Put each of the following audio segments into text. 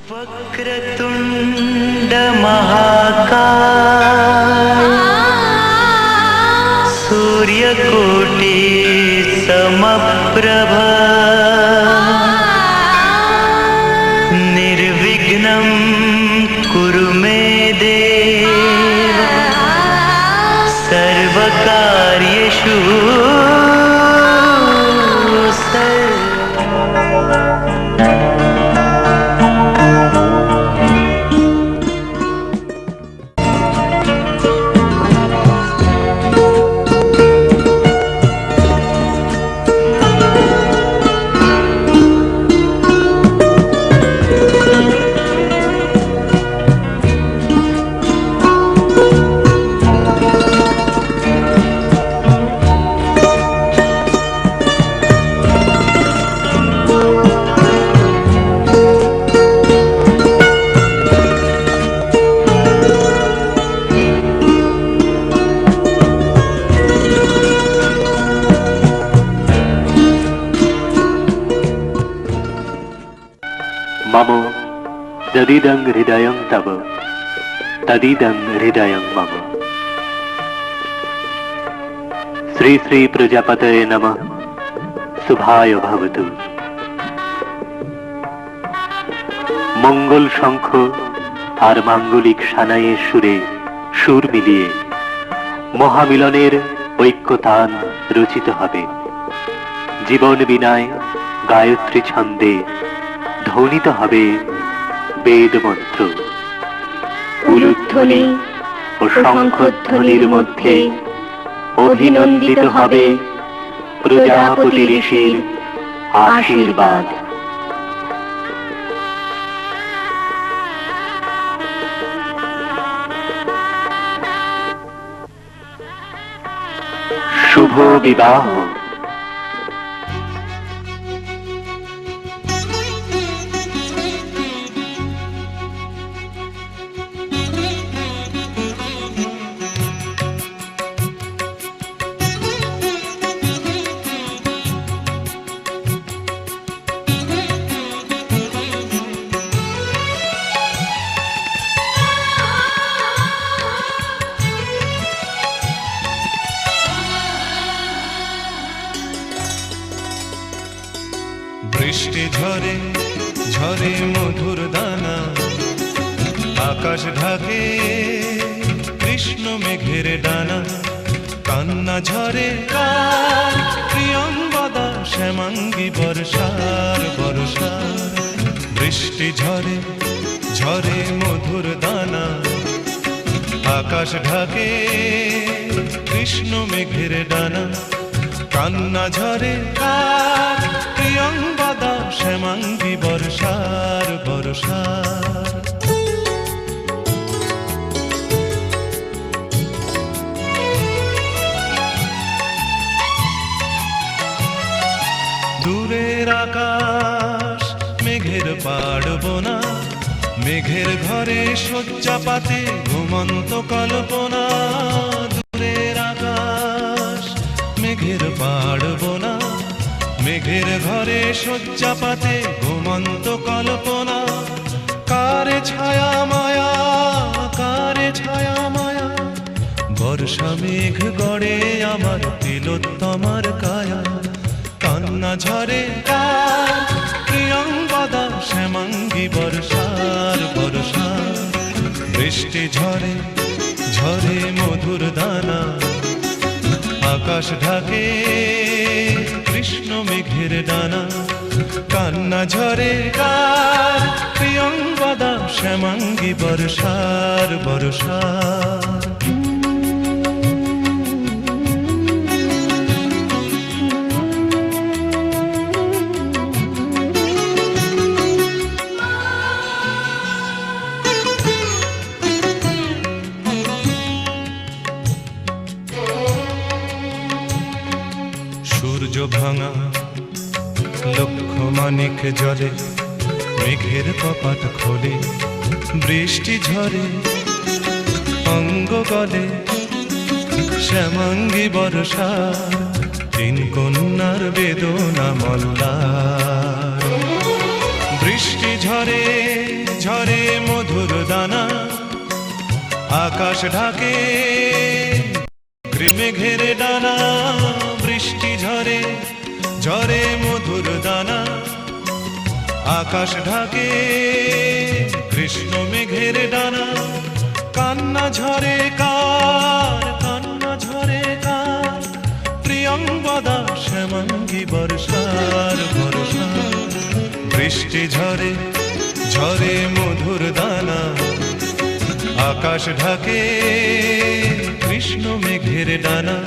वक्रतुंड महाकाय सूर्यकोटि समप्रभ निर्विघ्नं कुरु मे देव सर्वकार्येषु मम यदिदं हृदयं तव तदिदं हृदयं मम। श्री श्री प्रजापतये नमः। शुभाय भवतु। मंगल शंख और मांगलिक सानाइয়ের সুরে সুর মিলিয়ে মহামিলনের ঐক্যতান রচিত হবে। জীবন বিনায় গায়ত্রী ছন্দে ধ্বনিত হবে বেদ মন্ত্র। উলুধ্বনি ও শঙ্খধ্বনির মধ্যে অভিনন্দিত হবে প্রজাপতি ঋষির আশীর্বাদ। শুভ বিবাহ। বৃষ্টি ঝরে ঝরে মধুর দানা, আকাশ ঢাকে কৃষ্ণ মেঘের ডানা। কান্না ঝরে কার প্রিয়ঙ্গদা শ্যামাঙ্গী বর্ষার বর্ষার। বৃষ্টি ঝরে ঝরে মধুর দানা, আকাশ ঢাকে কৃষ্ণ মেঘের ডানা। কান্না ঝরে কার প্রিয়ঙ্গদা শ্যামাঙ্গী বর্ষার বর্ষার। দূরের আকাশ মেঘের পাড়বনা, মেঘের ঘরে শয্যা পাতে ঘুমন্ত কল্পনা। দূরের আকাশ মেঘের পাড়বনা, মেঘের ঘরে শয্যা পাতে ঘুমন্ত কল্পনা। কারে ছায়া মায়া, কারে ছায়া মায়া, বর্ষা মেঘ গড়ে আমার তিলোত্তমার কায়া। কান্না ঝরে কার প্রিয়ঙ্গদা শ্যামাঙ্গী বর্ষার বর্ষার। বৃষ্টি ঝরে ঝরে মধুর দানা, আকাশ ঢাকে কৃষ্ণ মেঘের ডানা। কান্না ঝরে কার প্রিয়ঙ্গদা শ্যামাঙ্গী বর্ষার বর্ষার। সূর্য ভাঙা লক্ষ মানিক জলে, মেঘের কপাট খোলে বৃষ্টি ঝরে অঙ্গ গলে। শ্যামাঙ্গী বর্ষার তিন কন্যার বেদনা মল্লার। বৃষ্টি ঝরে ঝরে মধুর দানা আকাশ ঢাকে মেঘের ডানা বৃষ্টি ঝরে ঝরে মধুর দানা আকাশ ঢাকে কৃষ্ণ মেঘের ডানা কান্না ঝরে কার প্রিয়ঙ্গদা শ্যামাঙ্গী বর্ষার বৃষ্টি ঝরে ঝরে মধুর দানা আকাশ ঢাকে কৃষ্ণ মেঘের ডানা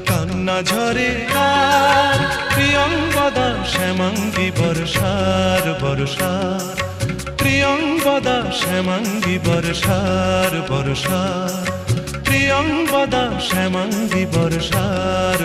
কান্না ঝরে কার প্রিয়ঙ্গদা শ্যামাঙ্গী বর্ষার প্রিয়ঙ্গদা শ্যামাঙ্গী বর্ষার প্রিয়ঙ্গদা শ্যামাঙ্গী বর্ষার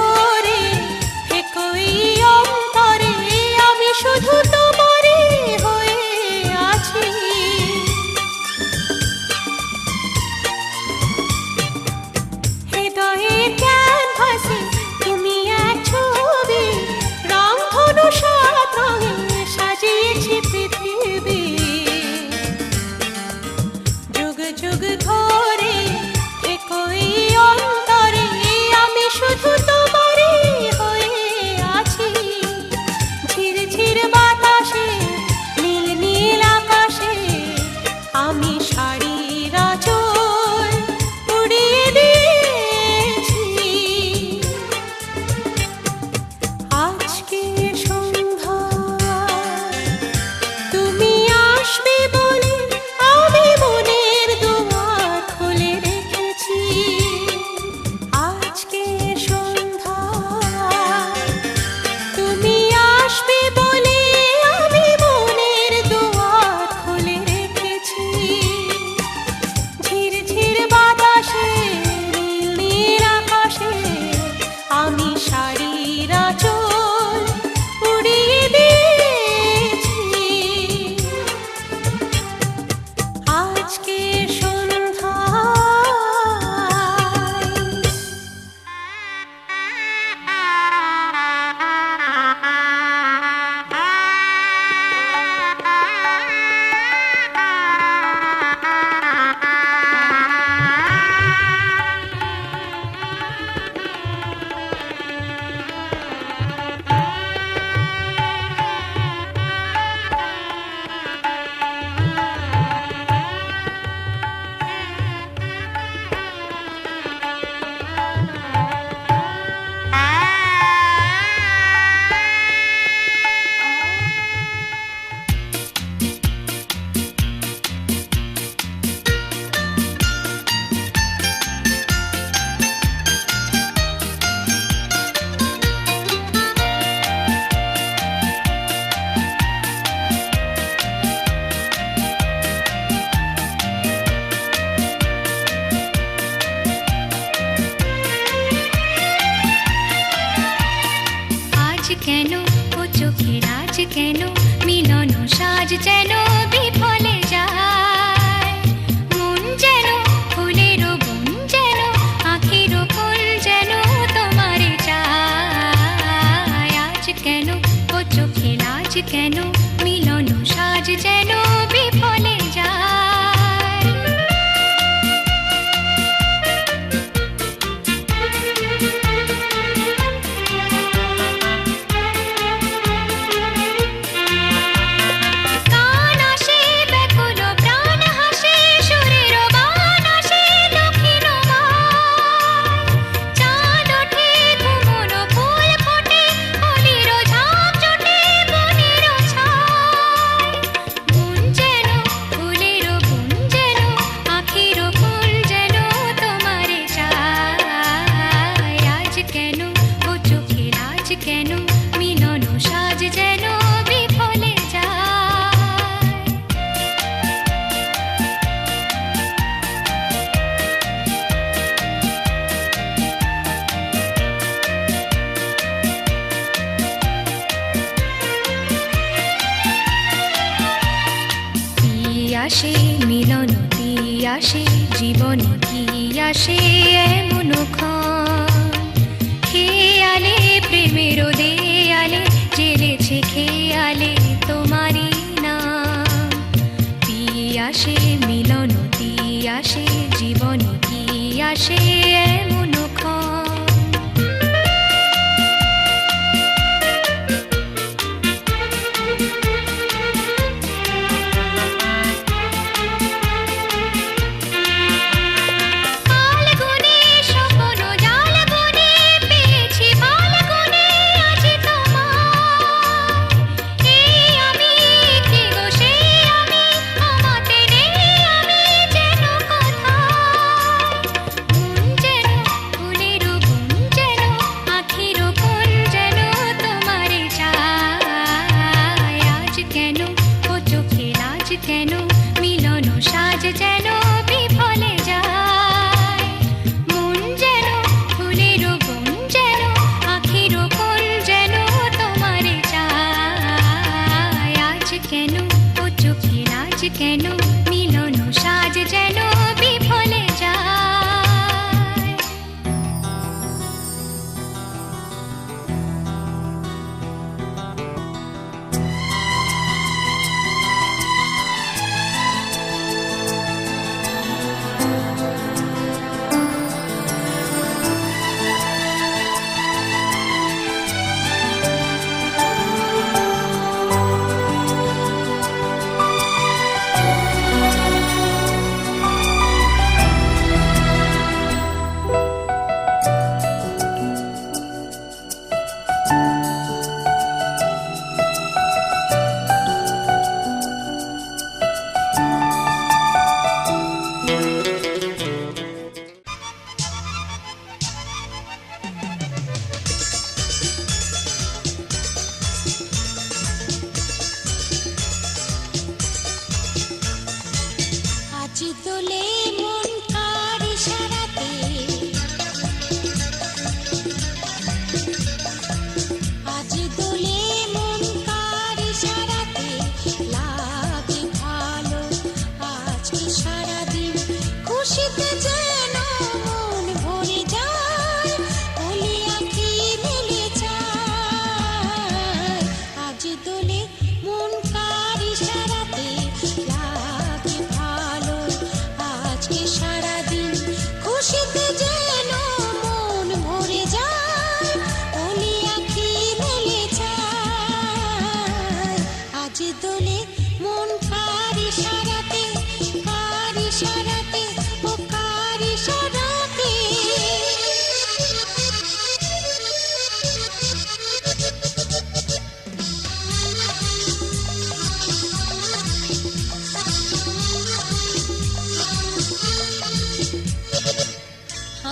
ঘোরে একই অন্তরে আমি শুধু তোমারই হয়ে আছি। হৃদয়ের ক্যানভাসে তুমি এক ছবি, রংধনু সাত রঙে সাজিয়েছি পৃথিবী। যুগ যুগ ধরে একই অন্তরে আমি শুধু তোমারই হয়ে আছি। ঝিরঝির বাতাসে নীল নীল আকাশে আমি শাড়ির আঁচল উড়িয়ে দিয়েছি। আজকে সন্ধ্যা তুমি আসবে বলে আমি মনের দুয়ার খুলে রেখেছি। আজকে সন্ধ্যা তুমি আসবে বলে আমি মনের দুয়ার খুলে রেখেছি। ঝিরঝির বাতাসে নীল নীল আকাশে আমি শাড়ির আঁচল উড়িয়ে দিয়েছি। আজকে সন্ধ্যায় আজ কেন ও চোখের আজ কেন মিলন সাজ যেন বিফলে যায়। মন যেন ফুলের বন যেন আখির কোন যেন তোমারে চায়। আজ কেন ও চোখের আজ কেন মিলন সাজ যেন বিফলে যায়। গান আসে ব্যাকুল প্রাণ হাসে সুরের গান আসে দক্ষিণ মায়। চাঁদ ওঠে ঘুমোর ফুল ফোটে অলির ঝাঁপ জোটে বনের ছায়। মন যেন ফুলের বন যেন আখির ফুল যেন তোমারে চায়। আজ কেন ও চোখের আজ কেন মিলন সাজ যেন বিফলে যায়। আসে মিলন আসে জীবন আসে এমন ক্ষণ। খেয়ালে প্রেমের দেয়ালে জেলেছে খেয়ালে তোমারই নাম। আসে মিলন আসে জীবন আসে এমন ক্ষণ। ফাল্গুনে স্বপ্ন জাল বুনে পেয়েছি ফাল্গুনে আজ তোমায়। এই আমি কে গো সেই আমি আমাতে নেই আমি যেন কোথায়। মন যেন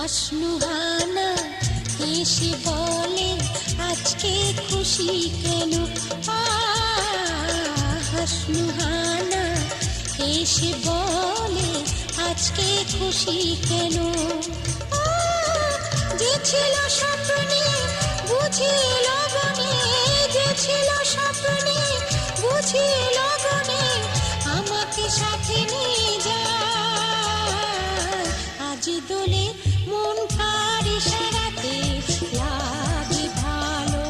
হাসনুহানা এসে বলে আজকে খুশি কেন হাসনুহানা এসে বলে আজকে খুশি কেন যে ছিল স্বপ্নে বুঝি লগনে যে ছিল স্বপ্নে বুঝি লগনে আমাকে সাথে নিয়ে যায় আজ দোলে মন কার ইশারাতে লাগে ভালো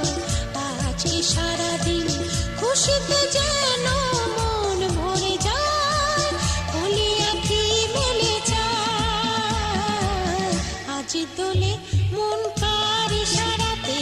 আজকে সারাদিন খুশিতে যেন মন ভরে যায় বলি আঁখি মেলে যায় আজ দোলে মন কার ইশারাতে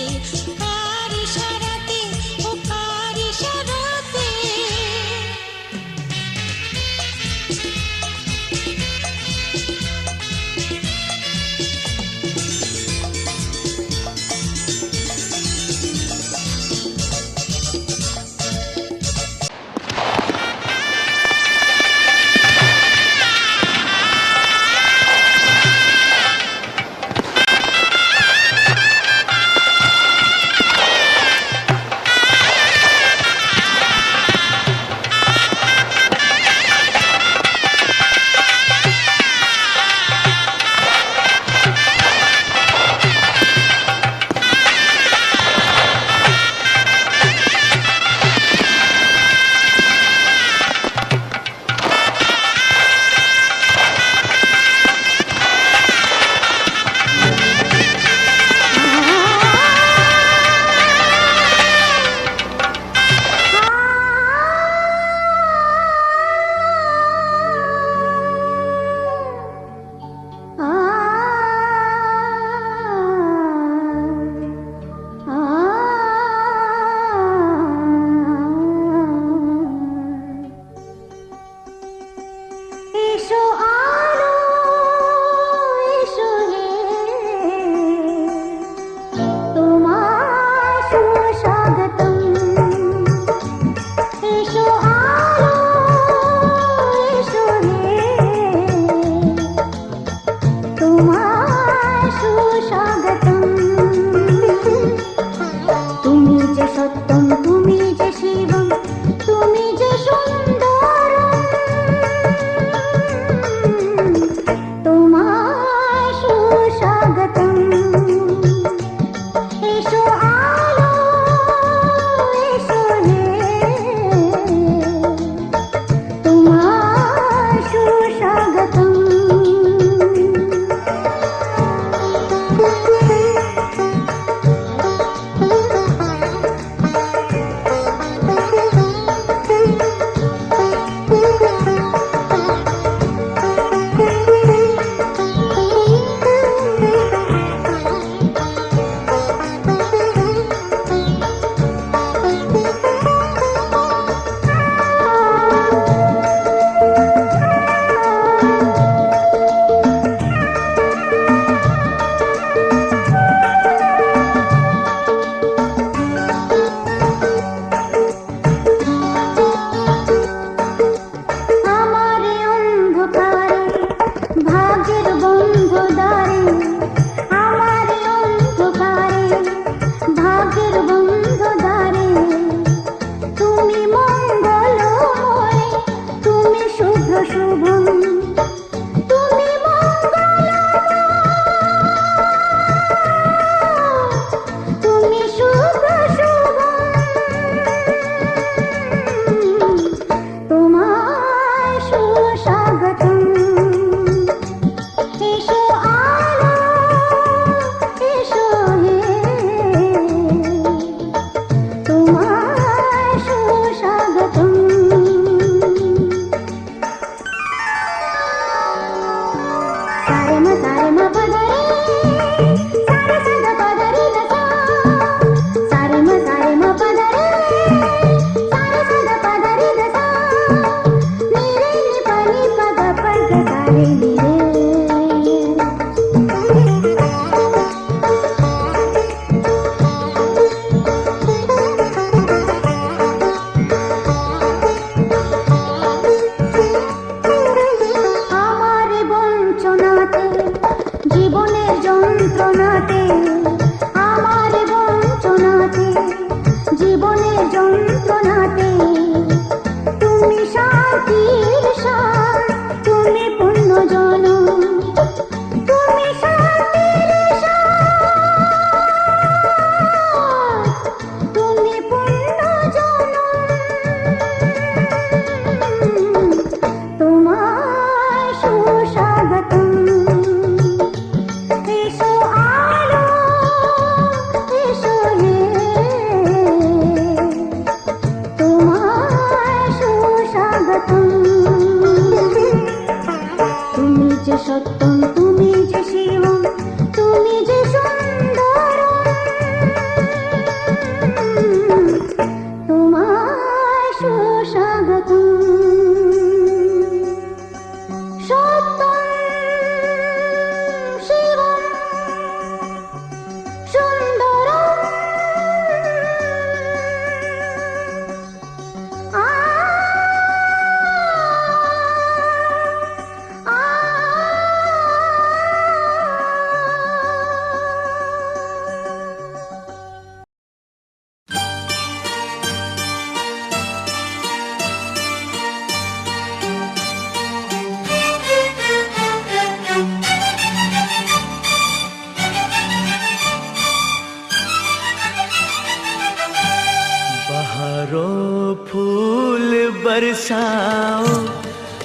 सितारों फूल बरसाओ,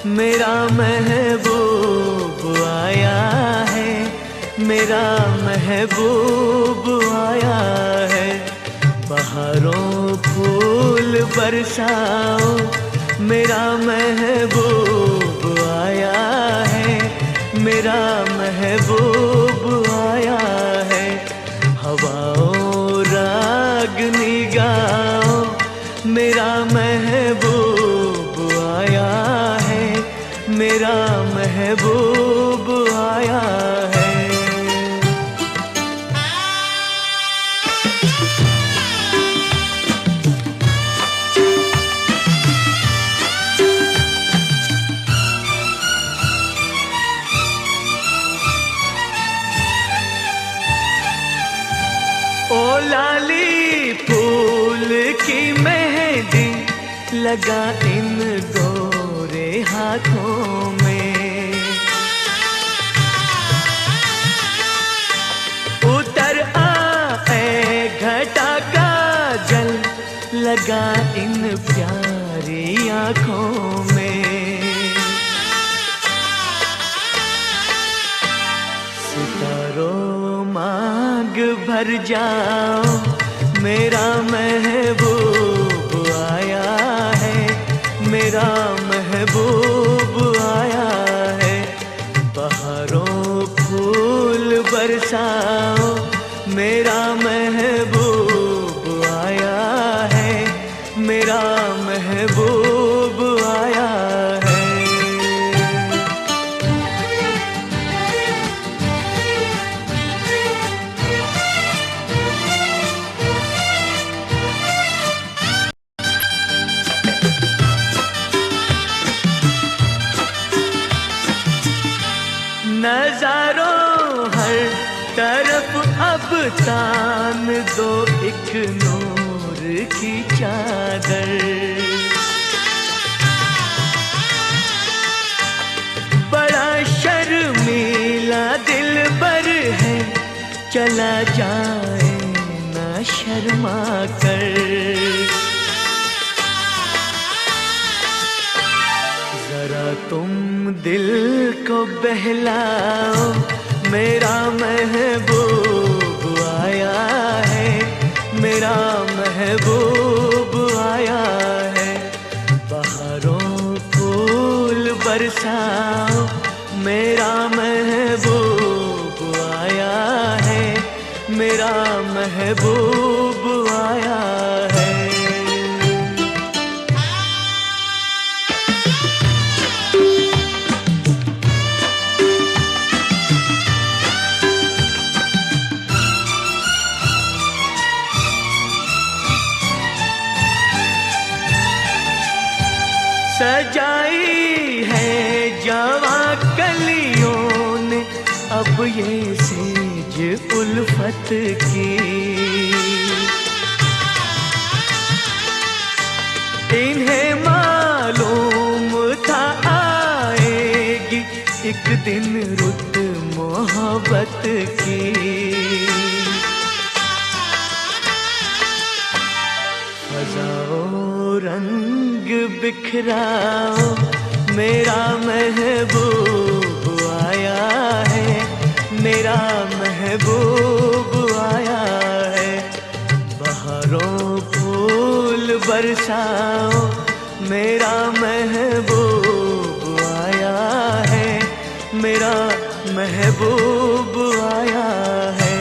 मेरा महबूब आया है, मेरा महबूब आया है। बहारों फूल बरसाओ, मेरा महबूब आया है, मेरा महबूब आया है। हवाओं रागनी गाओ, मेरा महबूब आया है, मेरा महबूब आया है। ओ लाली फूल की मेहंदी लगा इन गोरे हाथों में, उतर आए घटा का जल लगा इन प्यारी आँखों में। सितारों मांग भर जाओ, मेरा महबूब आया है, मेरा महबूब आया है। बहारों फूल बरसाओ, मेरा महबूब आया है, मेरा महबूब आया है। नजारों हर तरफ अब तान दो एक नूर की चादर। बड़ा शर्मीला दिलबर है, चला जाए ना शर्मा कर। जरा तुम दिल को बहलाओ, मेरा महबूब आया है, मेरा महबूब आया है। बहारों फूल बरसाओ, मेरा महबूब आया है, मेरा महबूब आया है। सजाई है जवां कलियों ने अब ये सेज उल्फत की। इन्हें मालूम था आएगी एक दिन रुत मोहब्बत की। फजाओ रंग बिखराओ, मेरा महबूब आया है, मेरा महबूब आया है। बहारों फूल बरसाओ, मेरा महबूब आया है, मेरा महबूब आया है।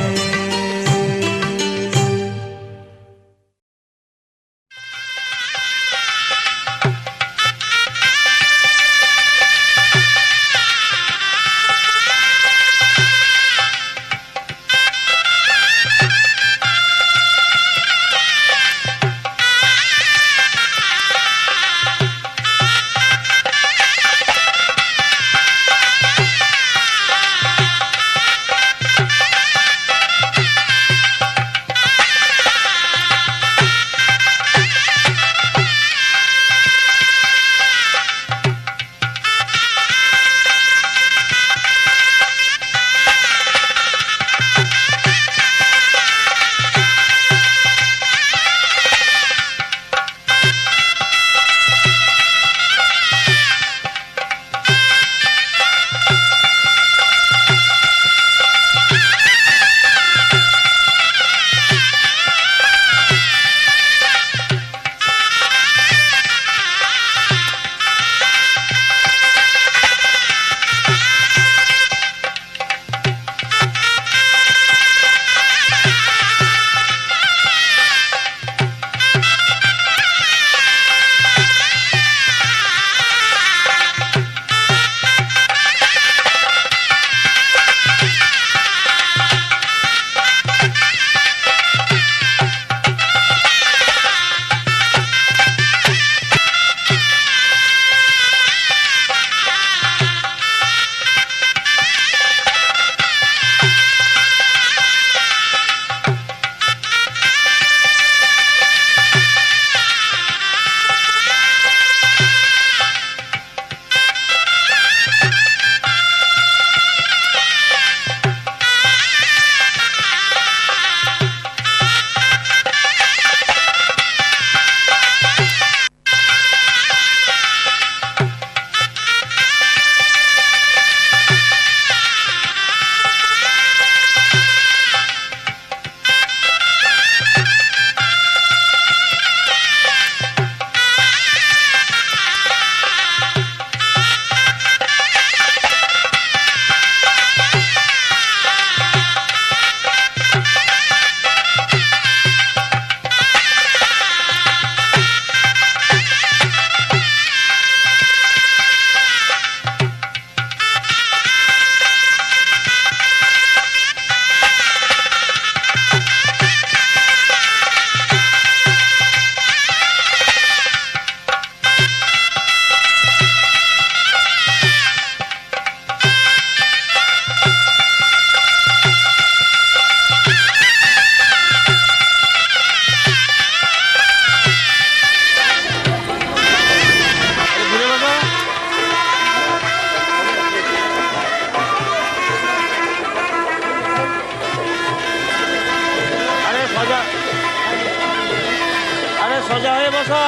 সোজা হয়ে বসো।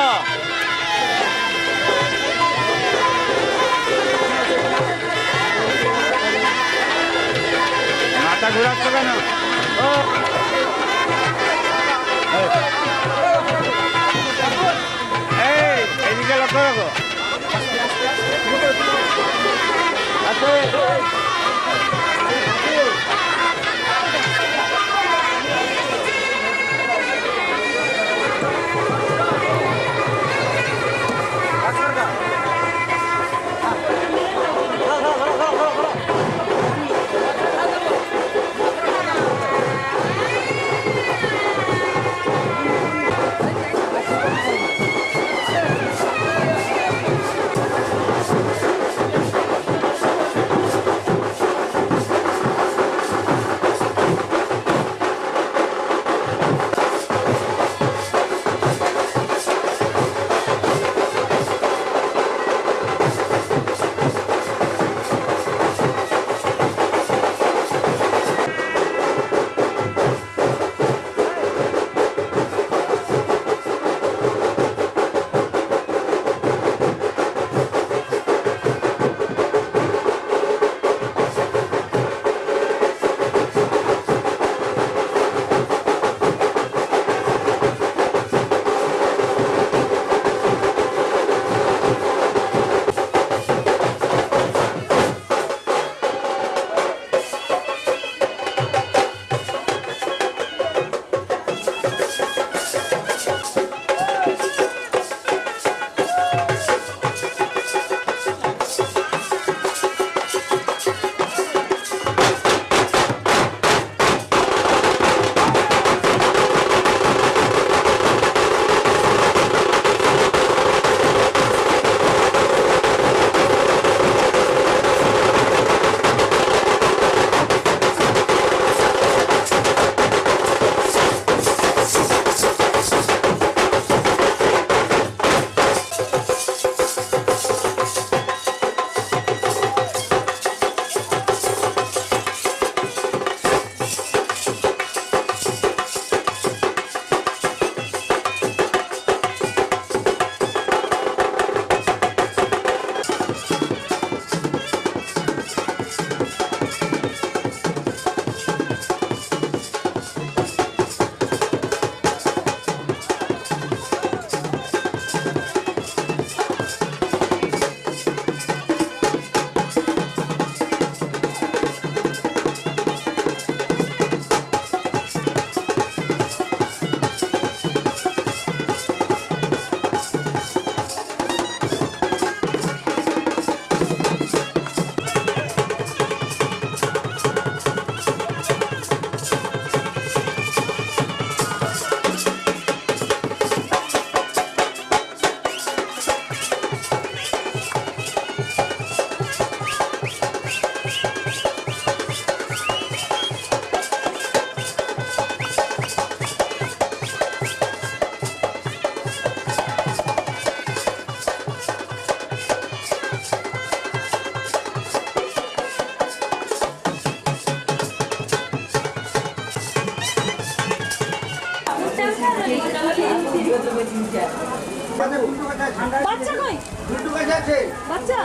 মাথা ঘুরাচ্ছ কেন? ও এই এদিকে লক্ষ্য রাখো। বাচ্চা কই? বাচ্চা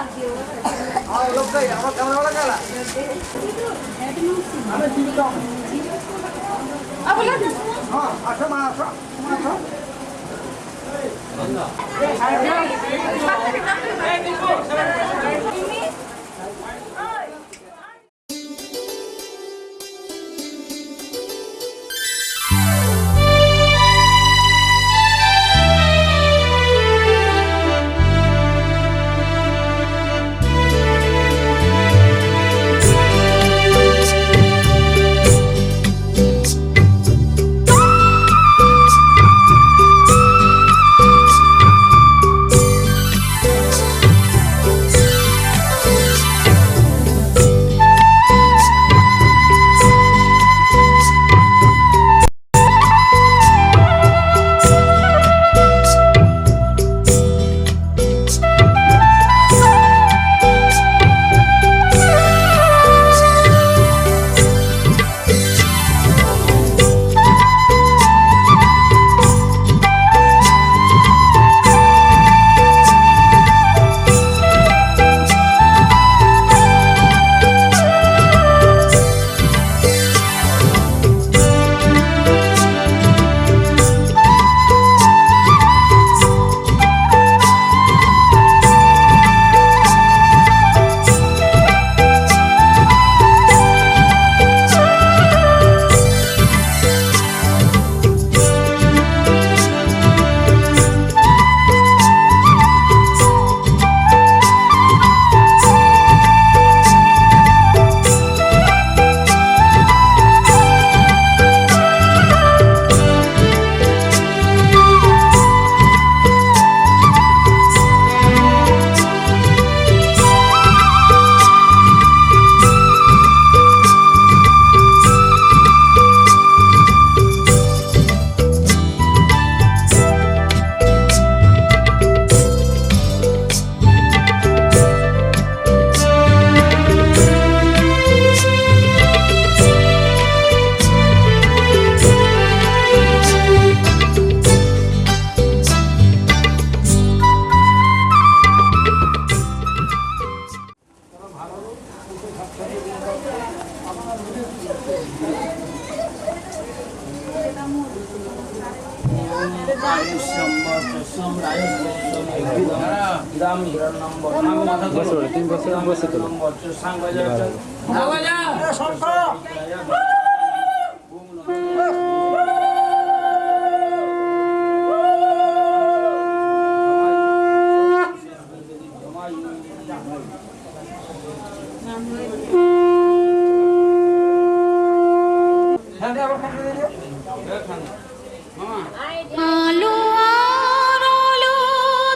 আলো আর আলো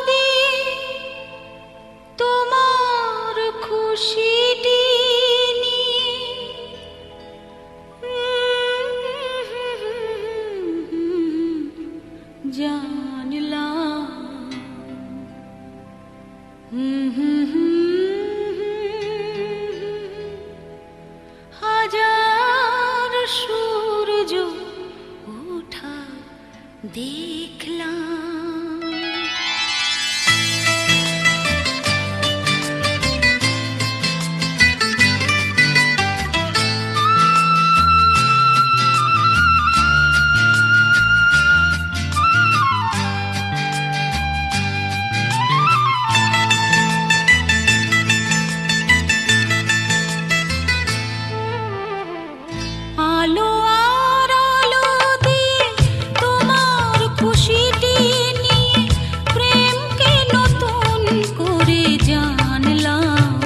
দিয়ে তোমার খুশিটি নিয়ে জানলাম হাজার সূর্য ওঠা দেখলাম। আলো আর আলো দিয়ে তোমার খুশিটি নিয়ে প্রেমকে নতুন করে জানলাম।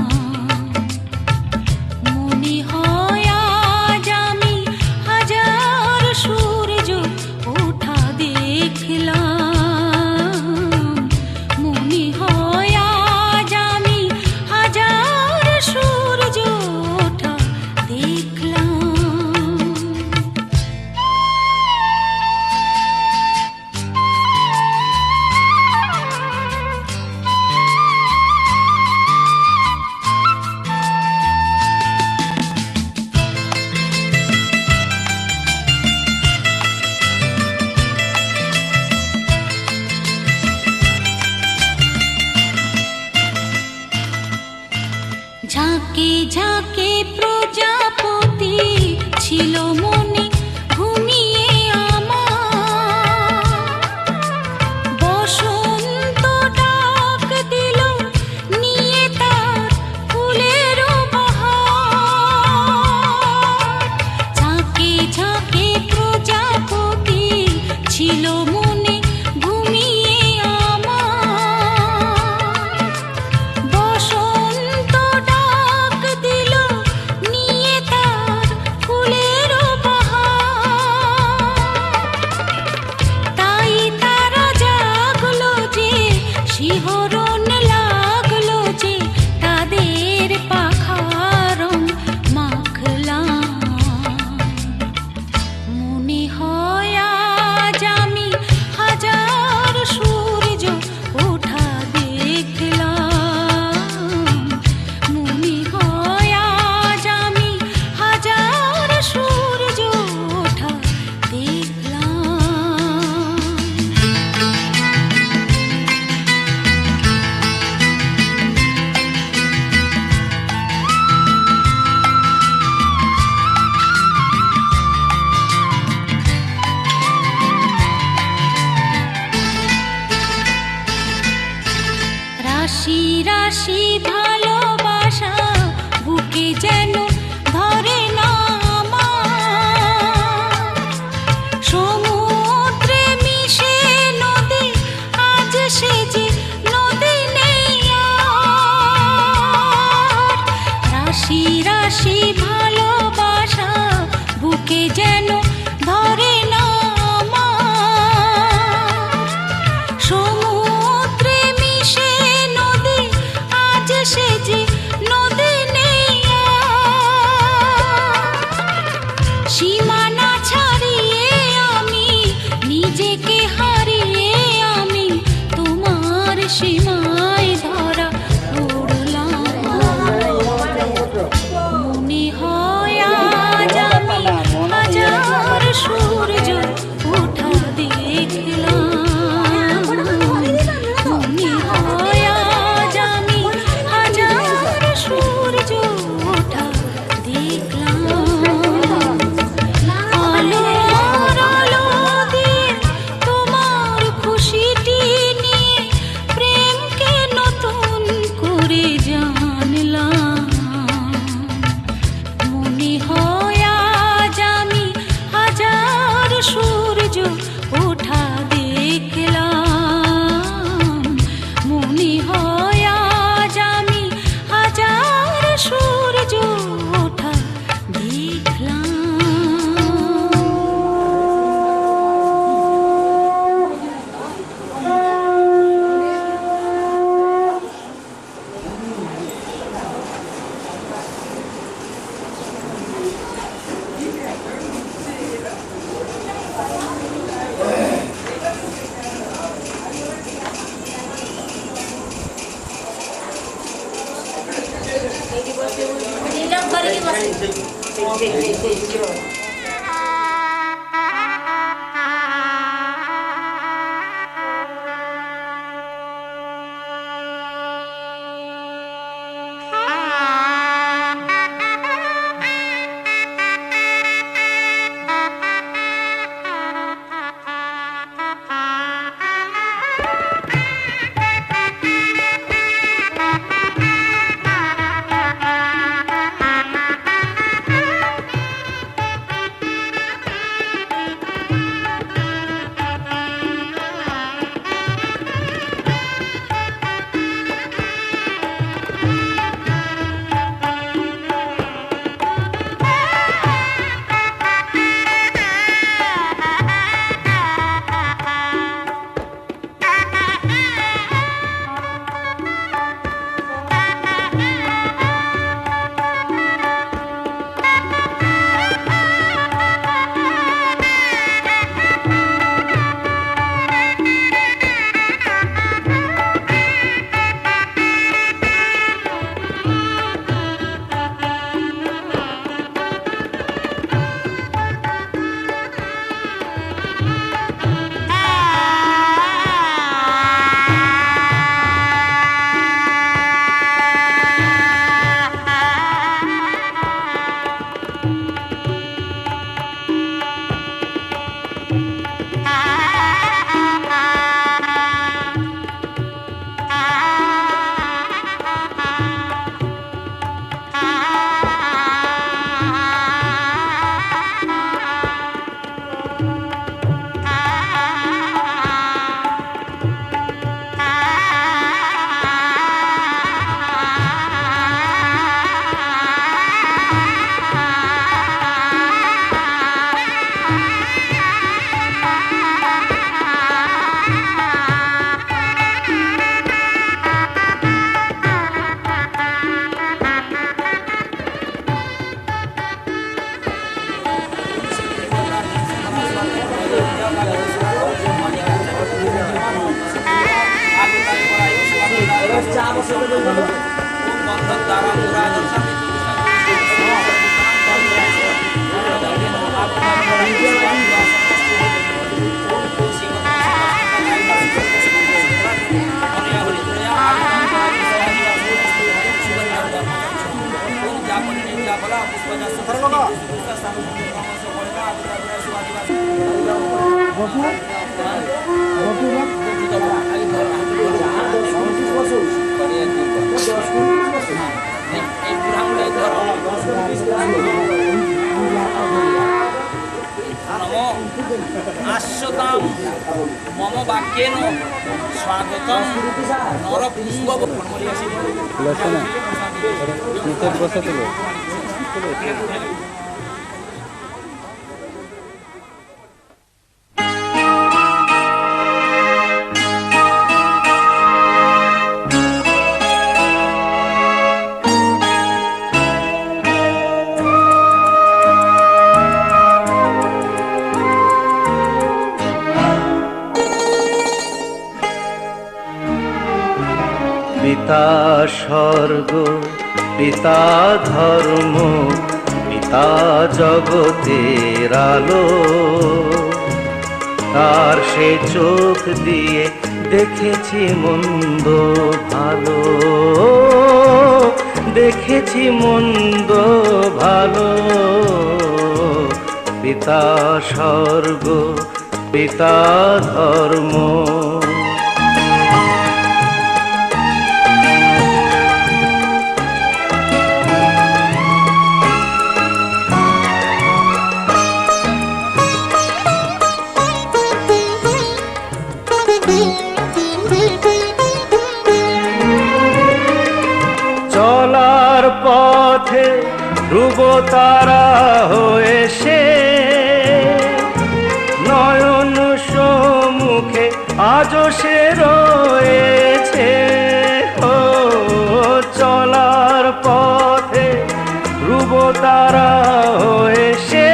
মনে হয় আজ আমি হাজার সূর্য ওঠা দেখলাম। মনে হয় আজ আমি হাজার সূর্য ওঠা দেখলাম। ঝাঁকে ঝাঁকে প্রজাপতি ছিল মনে ঘুমিয়ে আমার। বসন্ত ডাক দিল নিয়ে তার ফুলের বাহার। ঝাঁকে ঝাঁকে প্রজাপতি ছিল মনে ঘুমিয়ে আমার। বসন্ত ডাক দিল নিয়ে তার ফুলের বাহার। তাই তারা জাগলো যে শিহরণ লাগলো যে তাদের পাখার রং মাখলাম। মনে হয় আজ আমি হাজার সূর্য ওঠা দেখলাম। মনে হয় আজ আমি হাজার সূর্য ওঠা দেখলাম। রাশি রাশি ভালোবাসা বুকে যেন ধরে না আমার। সমুদ্রে মিশে নদী আজ সেজে নদী নেই আর। রাশি রাশি ভালোবাসা বুকে যেন ধরে না আমার। সমুদ্রে মিশে নদী আজ আস্যতাম মম বাক্যেন স্বাগতম নরপুঙ্গ পিতা স্বর্গ, পিতা ধর্ম, পিতা জগতের আলো। তার সে চোখ দিয়ে দেখেছি মন্দ ভালো, দেখেছি মন্দ ভালো। পিতা স্বর্গ, পিতা ধর্ম। চলার পথে ধ্রুব তারা হয়ে সে নয়ন সম্মুখে আজও সে রয়েছে। ও চলার পথে ধ্রুব তারা হয়ে সে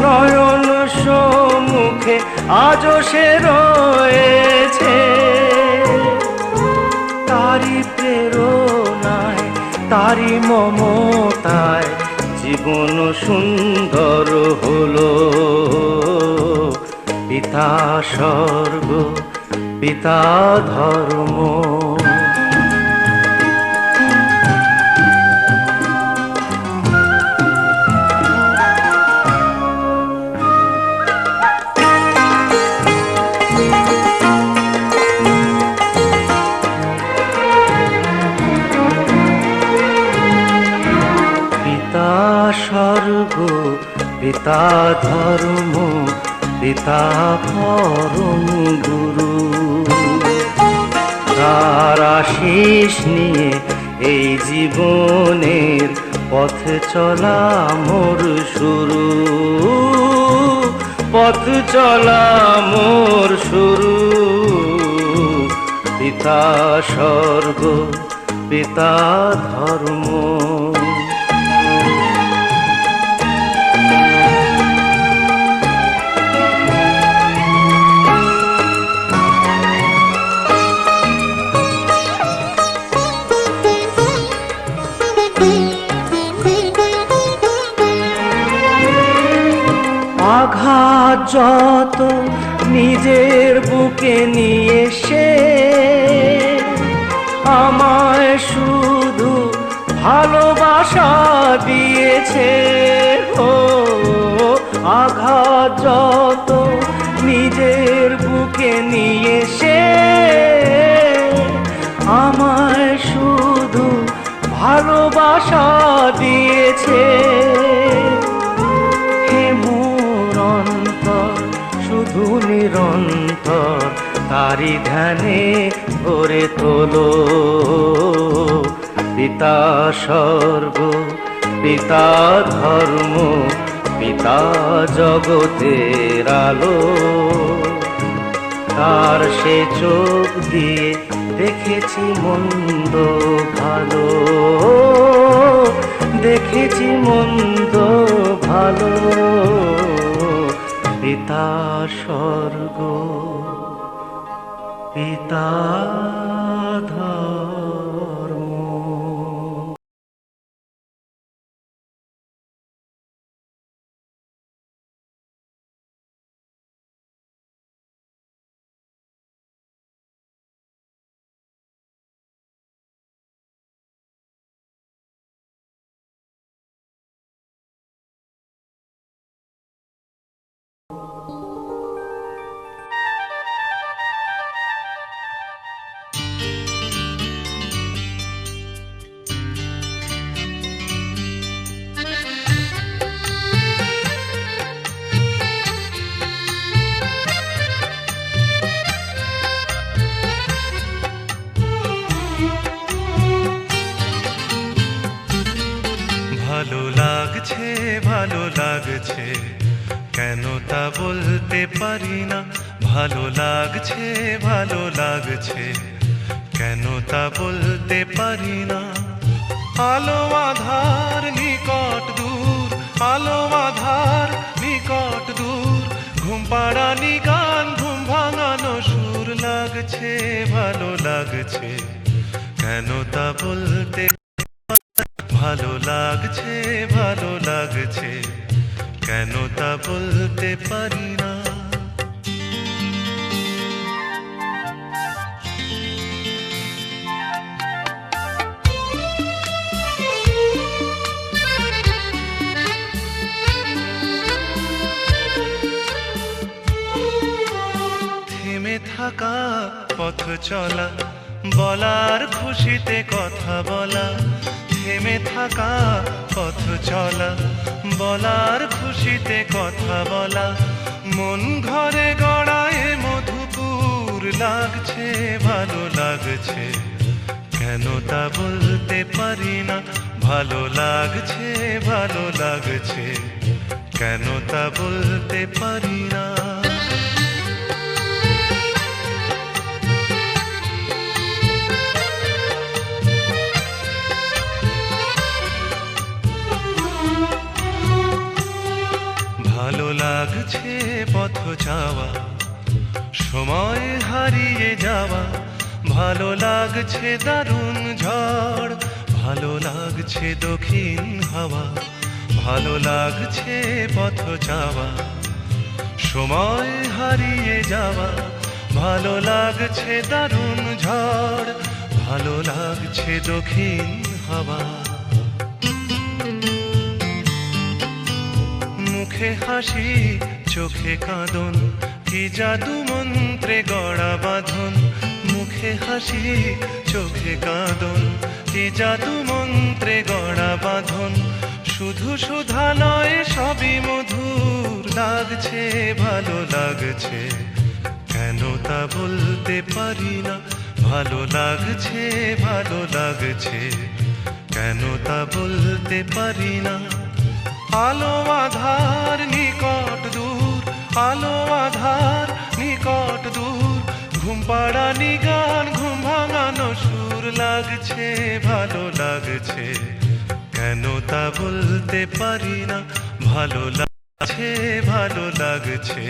নয়ন সম্মুখে আজও সে রয়েছে। তারি প্রেরণায়, তারি মমতায় জীবন সুন্দর হলো। পিতা স্বর্গ, পিতা ধর্ম। স্বর্গ, পিতা ধর্ম, পিতা পরম গুরু। তার আশিস নিয়ে এই জীবনের পথ চলা মোর শুরু, পথ চলা মোর শুরু। পিতা স্বর্গ, পিতা ধর্ম। আঘাত যত নিজের বুকে নিয়ে সে আমায় শুধু ভালোবাসা দিয়েছে। ও আঘাত যত নিজের বুকে নিয়ে সে আমায় শুধু ভালোবাসা দিয়েছে। শুধু নিরন্তর তারি ধ্যানে ভরে তোলো। পিতা স্বর্গ, পিতা ধর্ম, পিতা জগতের আলো। তার সে চোখ দিয়ে দেখেছি মন্দ ভালো, দেখেছি মন্দ ভালো। পিতা স্বর্গ, পিতা ধর্ম। ভালো লাগছে ভালো লাগছে কেন তা বলতে পারি না, ভালো লাগছে ভালো লাগছে কেন তা বলতে পারি না। আলো আধার নিকট দূর, আলো আধার নিকট দূর, ঘুম পাড়ানি গান ঘুম ভাঙানো সুর লাগছে ভালো লাগছে কেন তা বলতে, ভালো লাগছে ভালো লাগছে কেন তা বলতে পারি না। থেমে থাকা পথ চলা, বলার খুশিতে কথা বলা, থেমে থাকা পথ চলা, বলার খুশিতে কথা বলা, মন ঘরে গড়ায় মধুপুর লাগছে ভালো লাগছে কেন তা বলতে পারি না, ভালো লাগছে ভালো লাগছে কেন তা বলতে পারি না। ভালো লাগছে পথ যাওয়া, সময় হারিয়ে যাওয়া, ভালো লাগছে দারুণ ঝড়, ভালো লাগছে দক্ষিণ হাওয়া, ভালো লাগছে পথ যাওয়া, সময় হারিয়ে যাওয়া, ভালো লাগছে দারুণ ঝড়, ভালো লাগছে দক্ষিণ হাওয়া। মুখে হাসি চোখে কাঁদন, কি জাদু মন্ত্রে গড়া বাঁধন, মুখে হাসি চোখে কাঁদন, কি জাদু মন্ত্রে গড়া বাঁধন, শুধু সুধা নয় সবই মধুর লাগছে ভালো লাগছে কেন তা বলতে পারি না, ভালো লাগছে ভালো লাগছে কেন তা বলতে পারি না। আলো আধার নিকট দূর, আলো আধার নিকট দূর, ঘুম পাড়ানি গান ঘুম ভাঙানো সুর লাগছে ভালো লাগছে কেন তা বলতে পারি না, ভালো লাগছে ভালো লাগছে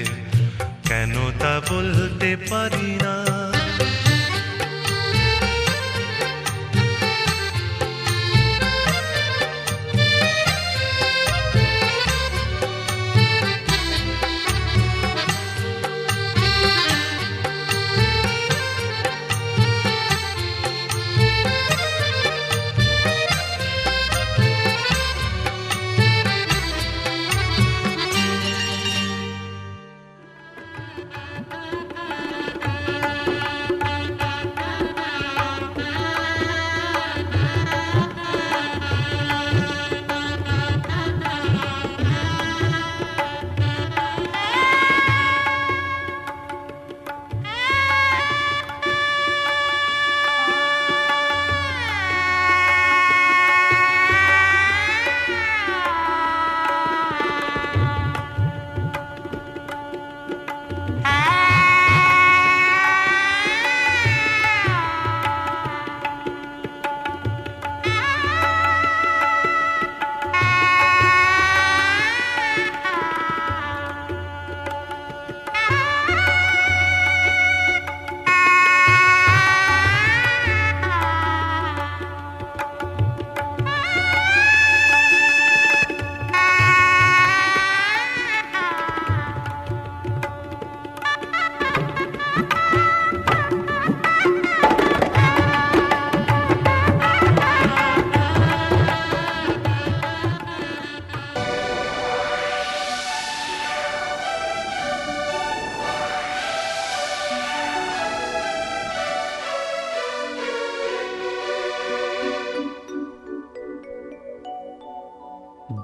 কেন তা বলতে পারি না।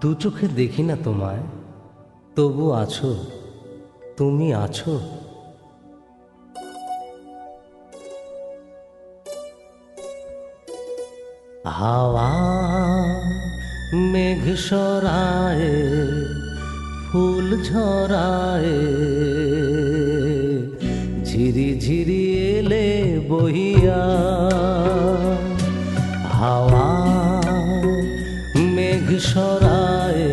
দু চোখে দেখি না তোমায়, তবু আছো, তুমি আছো। হাওয়া মেঘ সরায়, ফুল ঝরায়, ঝিরি ঝিরি এলে বহিয়া। হাওয়া মেঘ সরায়,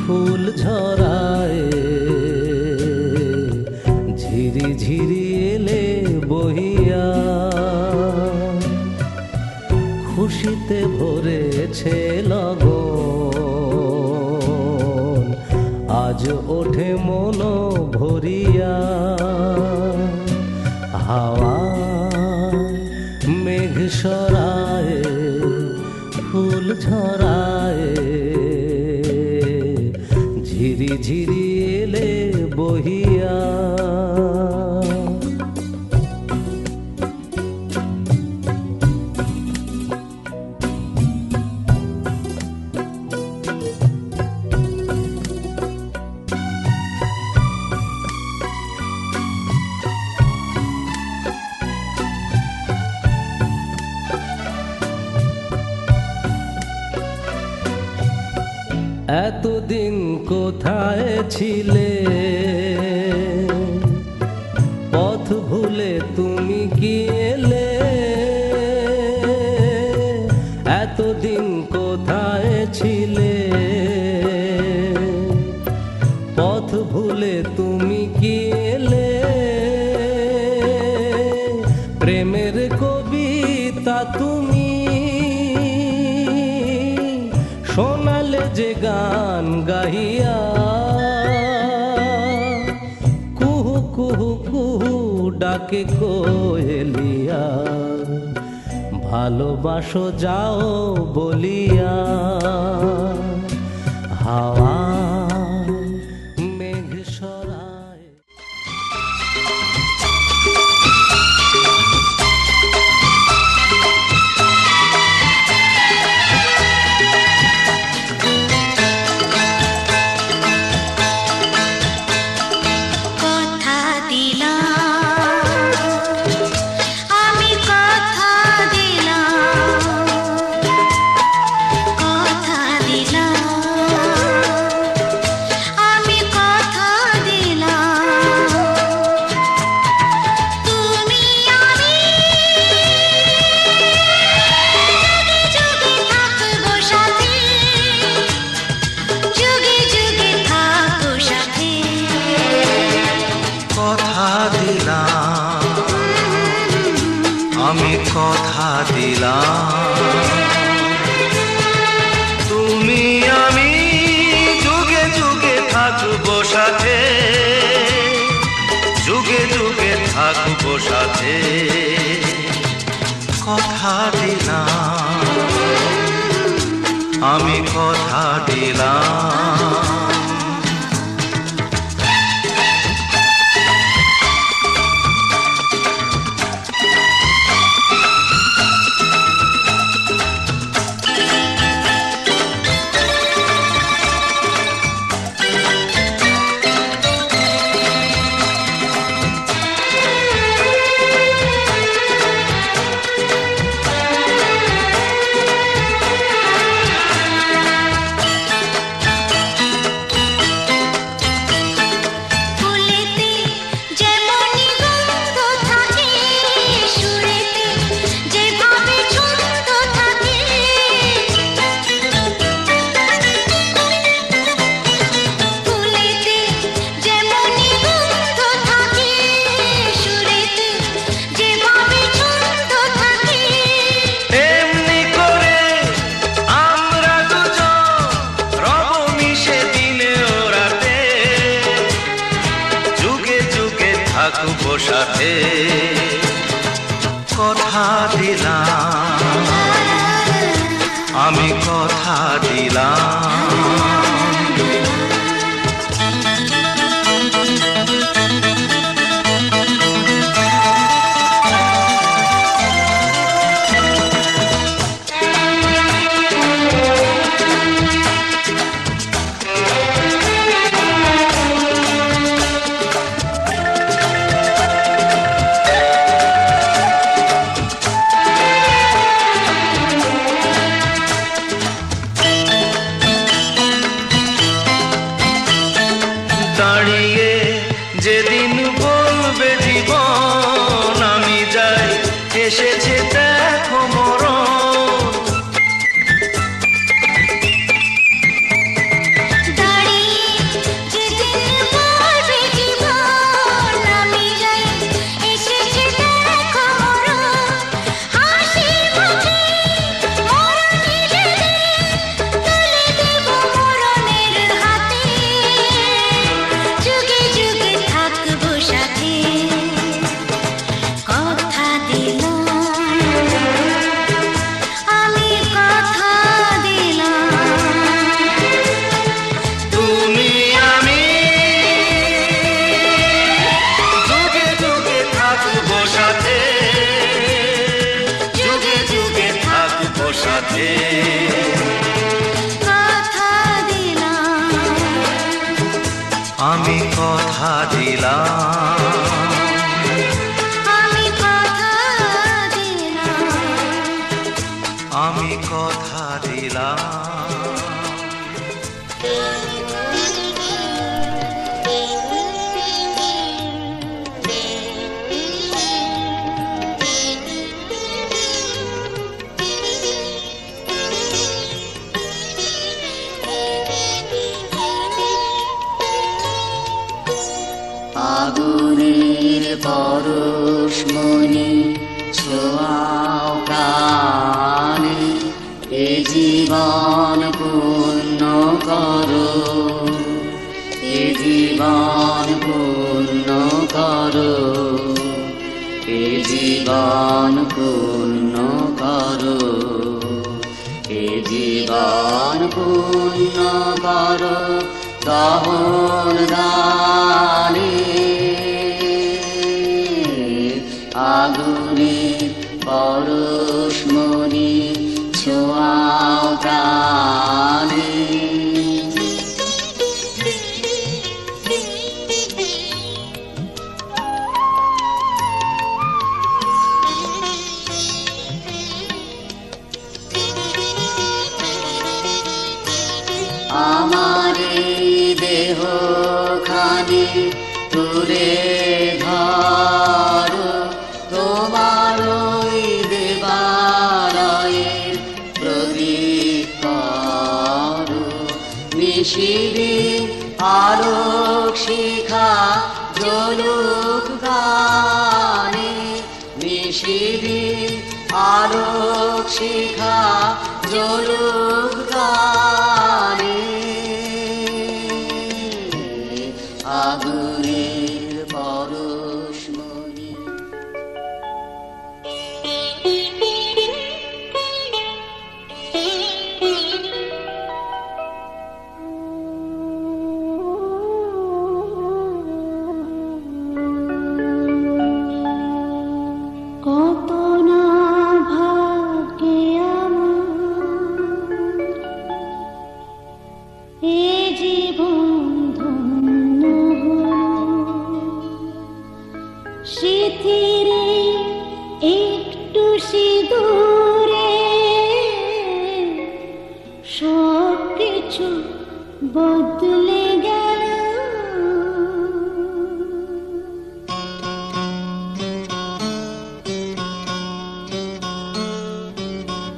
ফুল ঝরায়, ঝিরি ঝিরি এলে বহিয়া। খুশিতে ভরেছে লগন, আজ ওঠে মন ভরিয়া। হাওয়া মেঘ সরায়, ফুল ঝরায়, ঝিরি ঝিরি এলে বহিয়া। এতদিন কোথায় ছিলে, পথ ভুলে তুমি কি এলে? এতদিন কোথায় ছিলে, পথ ভুলে তুমি কি এলে? প্রেমের কবিতা তুমি শোনালে যে গান গাহিয়া। কুহু কুহু কুহু ডাকে কোয়েলিয়া, ভালোবাসো যাও বলিয়া। হাওয়া মেঘ সরায়। কথা দিলাম, আমি কথা দিলাম, কথা দিলাম, আমি কথা দিলাম। তুমি আমি যুগে থাকবো সাথে, যুগে যুগে থাকবো সাথে। কথা দিলাম, আমি কথা দিলাম। তুমি আমি যুগে যুগে থাকবো সাথে, যুগে যুগে থাকবো সাথে। কথা দিলাম, আমি কথা দিলাম। ফুলেতে যেমনি গন্ধ থাকে, সুরেতে যেভাবে ছন্দ থাকে। ফুলেতে যেমনি গন্ধ থাকে, সুরেতে যেভাবে ছন্দ থাকে। এমনি করে আমরা দুজন রব মিশে দিনে ও রাতে, যুগে যুগে থাকবো সাথে। কথা দিলাম, আমি কথা দিলাম। বলবে জীবন আমি যাই এসেছে দেখো মরণ দাঁড়িয়ে যেদিন বলবে জীবন আমি যাই এসেছে দেখো মরণ হাসির মুখে মরণ নিলে তুলে দেব মরণের হাতে যুগে যুগে থাকবো সাথে কথা দিলাম আমি কথা দিলাম তুমি আমি যুগে যুগে থাকবো সাথে যুগে যুগে থাকবো সাথে কথা দিলাম আমি কথা দিলাম আমি কথা দিলাম আমি কথা দিলাম আগুনের পরশমণি ছোঁয়াও প্রাণে এ জীবন পূর্ণ করো এ জীবন পূর্ণ করো এ জীবন পূর্ণ করো এ জীবন পূর্ণ করো দহন দানে আগুনে পরশমণি ছোঁয়াও প্রাণে আমার এই দেহ খানি তুলে ধরো তোমার ওই দেবালয়ের প্রদীপ করো নিশিরে আলোক শিখা জ্বলুক গানে নিশিরে আলোক শিখা জ্বলুক গানে আগুনের পরশমণি কত না ভাগ্যে আমার এ জীবন ধন্য হলো স্মৃতিরে একটু সিঁদুরে সব কিছু বদলে গেল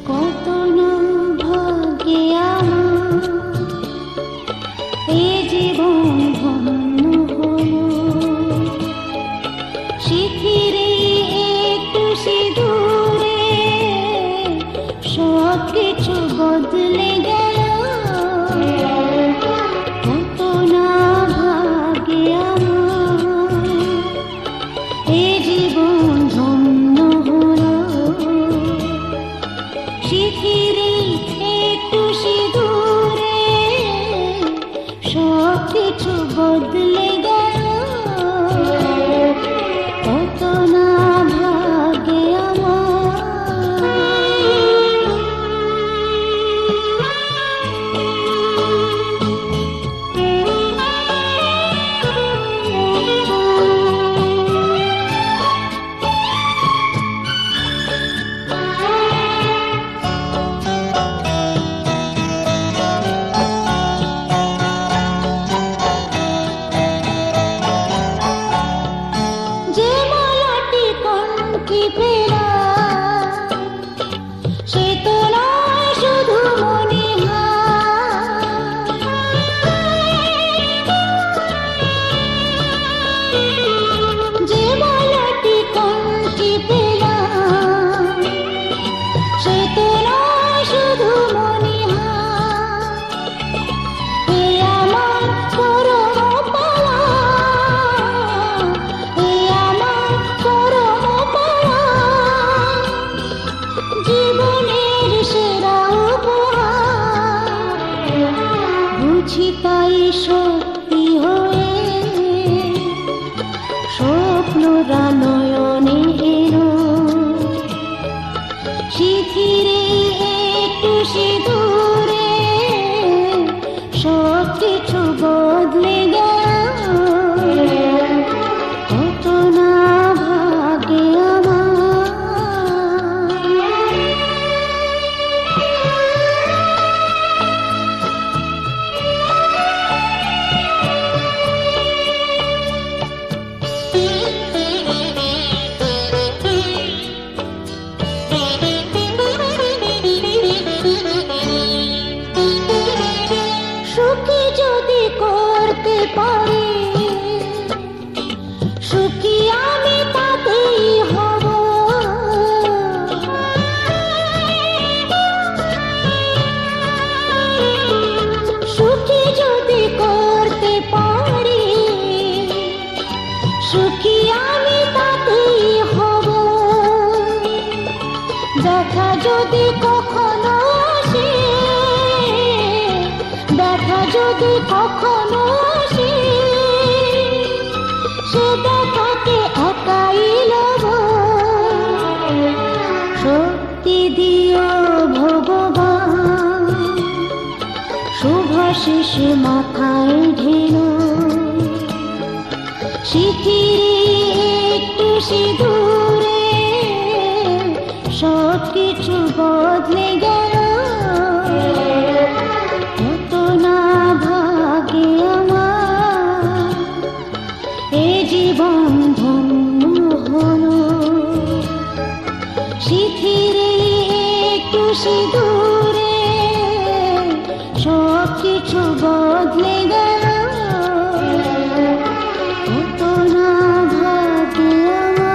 কত না ভাগ্যে আমার এ জীবন ধন্য হলো স্মৃতিরে একটু সিঁদুরে পেলাম, সে তো নয় শুধু মনে যে মালাটি কণ্ঠে পেলাম, সে তো নয় শুধু মনে এ আমার পরম পাওয়া, এ আমার পরম পাওয়া, জীবনের সেরা উপহার। বুঝি তাই সত্যি হয়ে স্বপ্নরা নয়নে এলো, শিথিরে একটু সিঁদুরে সব কিছু বদলে গেল। কত না ভাগ্যে আমার। সুখী যদি করতে পারি, সুখী আমি তাতেই হব। সুখী যদি করতে পারি, সুখী আমি তাতেই হব। দেখা যদি কখনো আসে, দেখা যদি কখনো আসে, সে দেখাকে একাই লব। শক্তি দিও ভগবান, শুভাশিস মাথায় ঢেলো, শিথিরে একটু সিঁদুরে সব কিছু বদলে গেল। কত না ভাগ্যে আমার, এ জীবন ধন্য হলো। শিথিরে একটু সিঁদুরে সব কিছু বদলে গেল। কত না ভাগ্যে আমার।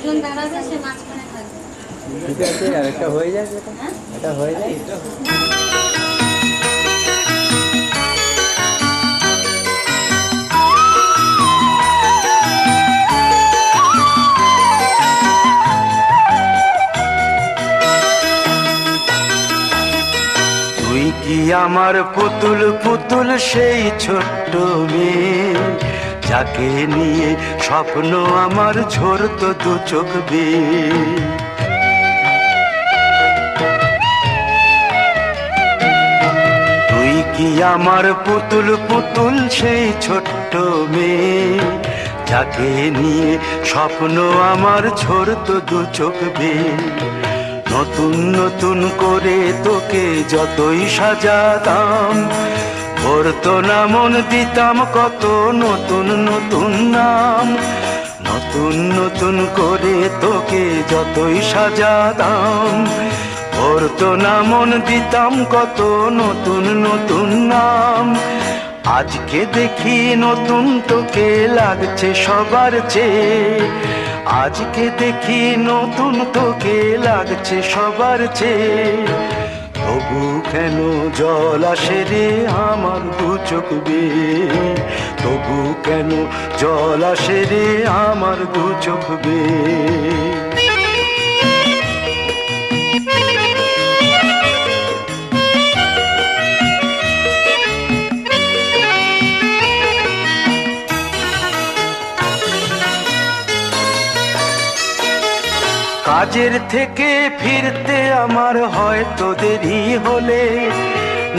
দুজন দাঁড়াবে, সে মাঝখানে থাকবে। ঠিক আছে, আর একটা হয়ে যায়, এটা হয়ে যায়। তুই কি আমার পুতুল পুতুল সেই ছোট্ট মেয়ে, যাকে নিয়ে স্বপ্ন আমার ঝরতো দু চোখ বেয়ে। তুই কি আমার পুতুল পুতুল সেই ছোট্ট মেয়ে, যাকে নিয়ে স্বপ্ন আমার ঝরতো দু চোখ বেয়ে। নতুন নতুন করে তোকে যতই সাজাতাম, ভরতো না মন, দিতাম কত নতুন নতুন নাম। নতুন নতুন করে তোকে যতই সাজাতাম, ভরতো না মন, দিতাম কত নতুন নতুন নাম। আজকে দেখি নতুন তোকে লাগছে সবার চেয়ে, আজকে দেখি নতুন তোকে লাগছে সবার চেয়ে। তবু কেন জল আসে রে আমার দু চোখ বেয়ে, তবু কেন জল আসে রে আমার দু চোখ বেয়ে। কাজের থেকে ফিরতে আমার হয়তো দেরি হলে,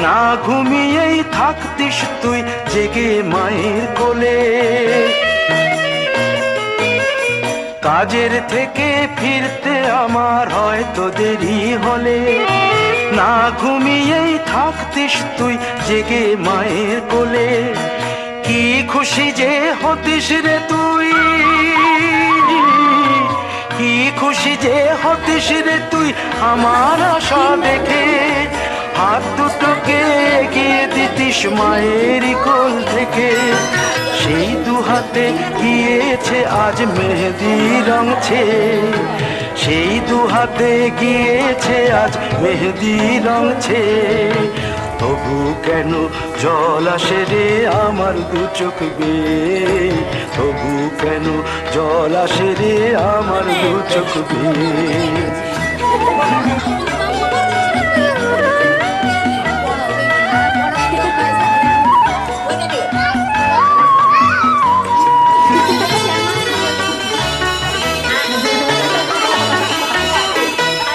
না ঘুমিয়েই থাকতিস তুই জেগে মায়ের কোলে। কাজের থেকে ফিরতে আমার হয়তো দেরি হলে, না ঘুমিয়েই থাকতিস তুই জেগে মায়ের কোলে। কি খুশি যে হতিস রে তুই, কি খুশি যে হতিস রে তুই আমার আশা দেখে। হাত দুটোকে এগিয়ে দিতিস মায়ের কোল থেকে, সেই দু হাতে গিয়েছে আজ মেহেদি রং ছেয়ে। সেই দু হাতে গিয়েছে আজ মেহেদি রং ছেয়ে। তবু কেন জল আসে রে আমার দু চোখ বেয়ে, তবু কেন জল আসে রে আমার দু চোখ বেয়ে।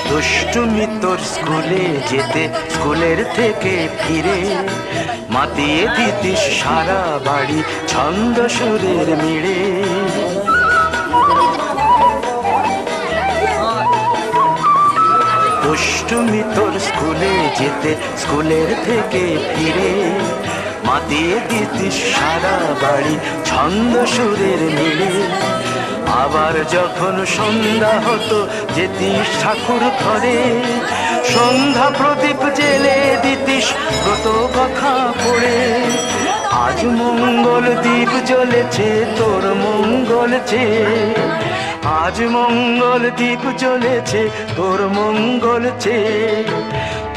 দুষ্টুমি তোর স্কুলে যেতে, স্কুলের থেকে ফিরে মাতিয়ে দিতিস সারা বাড়ি ছন্দ সুরের মিড়ে। দুষ্টুমি তোর স্কুলে যেতে, স্কুলের থেকে ফিরে মাতিয়ে দিতিস সারা বাড়ি ছন্দ সুরের মিড়ে। আবার যখন সন্ধ্যা হতো যেতিস ঠাকুর ঘরে, সন্ধ্যা প্রদীপ জেলে দিতিস ব্রত কথা পড়ে। আজ মঙ্গল দ্বীপ জ্বলেছে তোর মঙ্গল চেয়ে, আজ মঙ্গল দ্বীপ জ্বলেছে তোর মঙ্গল চেয়ে।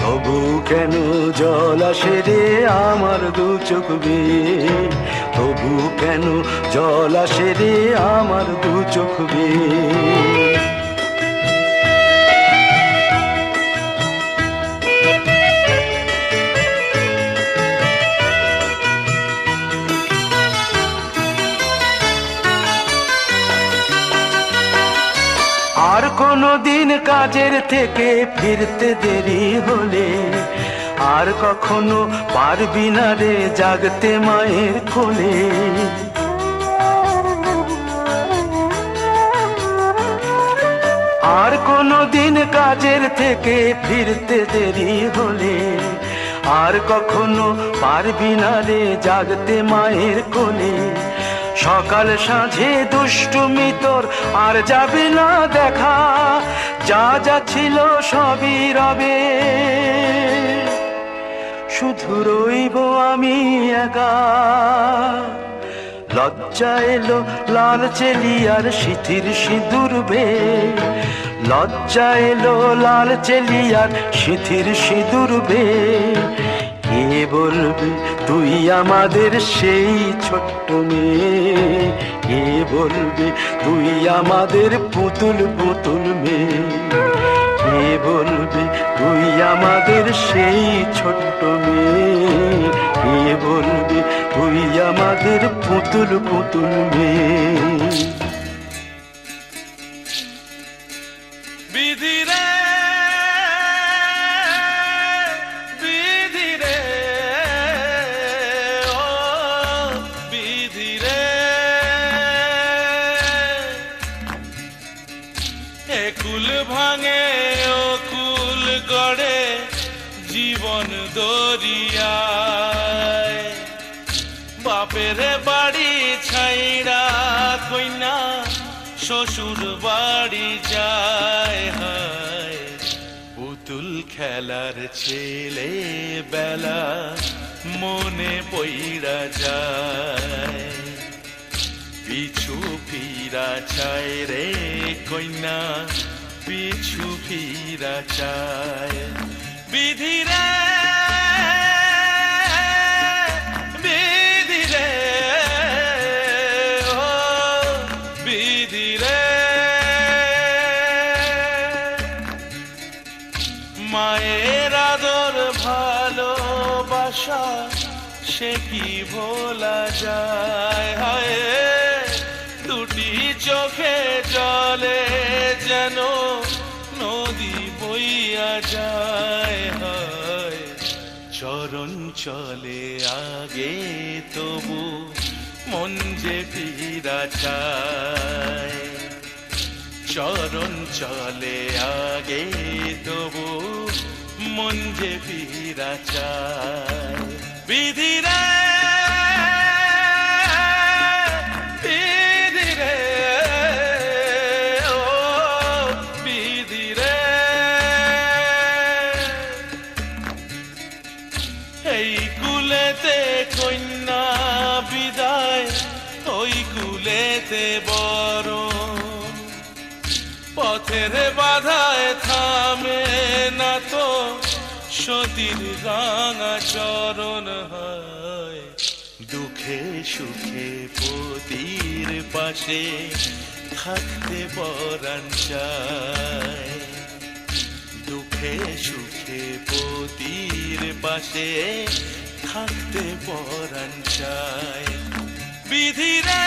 তবু কেন জল আসে রে আমার দু চোখ বেয়ে, তবু কেন জল আসে রে আমার দু চোখ বেয়ে। আর কোনো দিন কাজের থেকে ফিরতে দেরি হলে, আর কখনো পারবি না রে জাগতে মায়ের কোলে। আর কোনো দিন কাজের থেকে ফিরতে দেরি হলে, আর কখনো পারবি না রে জাগতে মায়ের কোলে। সকাল সাঁঝে দুষ্টুমি তোর আর যাবে না দেখা, যা যা ছিল সবই রবে, শুধু রইব আমি একা। লজ্জা এলো লাল চেলিয়ার সিথির সিঁদুর বে, লজ্জা এলো লাল চেলিয়ার সিথির সিঁদুর বে। কে বলবে তুই আমাদের সেই ছোট্ট মেয়ে, কে বলবে তুই আমাদের পুতুল পুতুল মেয়ে, কে বলবে তুই আমাদের সেই ছোট্ট মেয়ে, কে বলবে তুই আমাদের পুতুল পুতুল মেয়ে। বিধি রে বিধি রে ও বিধি রে, একুল ভাঙে ও কুল গড়ে জীবন দরিয়ায়, বাপের বাড়ি ছাইড়া কইনা শ্বশুর বাড়ি যায়, হায় পুতুল খেলার ছেলে বেলা মনে পইড়া যায়, পিছু ফিরা চায় রে কইনা পিছু ফিরা চায়। বিধি রে বিধি রে ও বিধি রে, মায়ের আদর ভালোবাসা সে কি ভোলা যায়, হায় দুটি চোখে জলে যেন নদী বইয়া যায়, হায় চরণ চলে আগে তবু মন যে ফিরা চায়, চরণ চলে আগে তবু মন যে ফিরা চায়। বিধি রে বিধি রে ও বিধি রে, এই কুলেতে কন্যা বিদায় ওই কুলেতে বরণ, পথের বাধায় থামে না তো সতীর রাঙা চরণ, হয় দুঃখে সুখে পতির পাশে থাকতে পরাণ চায়, দুঃখে সুখে পতির পাশে থাকতে পরাণ চায়। বিধি রে